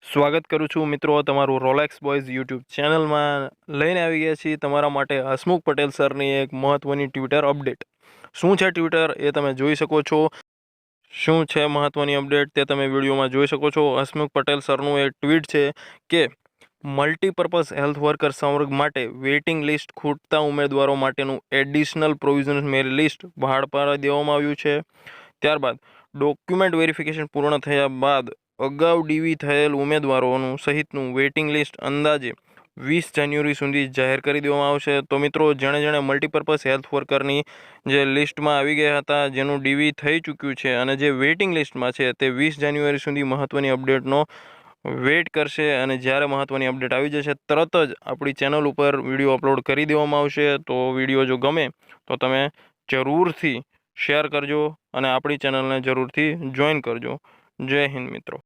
સ્વાગત કરું છું મિત્રો તમારું રોલેક્સ બોયઝ યુટ્યુબ ચેનલમાં લઈને આવી ગયા છીએ તમારા માટે હસમુખ પટેલ સરની એક મહત્વની ટ્વિટર અપડેટ। શું છે ટ્વિટર એ તમે જોઈ શકો છો। શું છે મહત્વની અપડેટ તે તમે વિડીયોમાં જોઈ શકો છો। હસમુખ પટેલ સરનું એક ટ્વીટ છે કે મલ્ટીપર્પઝ હેલ્થ વર્કર સંવર્ગ માટે વેઇટિંગ લિસ્ટ ખૂટતા ઉમેદવારો માટેનું એડિશનલ પ્રોવિઝન મેરિટ લિસ્ટ બહાર પાડી દેવામાં આવ્યું છે। ત્યારબાદ ડોક્યુમેન્ટ વેરિફિકેશન પૂર્ણ થયા બાદ અગાઉ ડીવી થયેલ ઉમેદવારોનું સહિતનું વેઇટિંગ લિસ્ટ અંદાજે 20 જાન્યુઆરી સુધી જાહેર કરી દેવામાં આવશે। તો મિત્રો જેણે મલ્ટીપર્પઝ હેલ્થ વર્કરની જે લિસ્ટમાં આવી ગયા હતા, જેનું ડીવી થઈ ચૂક્યું છે અને જે વેઇટિંગ લિસ્ટમાં છે તે 20 જાન્યુઆરી સુધી મહત્વની અપડેટનો વેઇટ કરશે અને જ્યારે મહત્વની અપડેટ આવી જશે તરત જ આપણી ચેનલ ઉપર વિડીયો અપલોડ કરી દેવામાં આવશે। તો વિડીયો જો ગમે તો તમે જરૂરથી શેર કરજો અને આપણી ચેનલને જરૂરથી જોઈન કરજો। જય હિન્દ મિત્રો।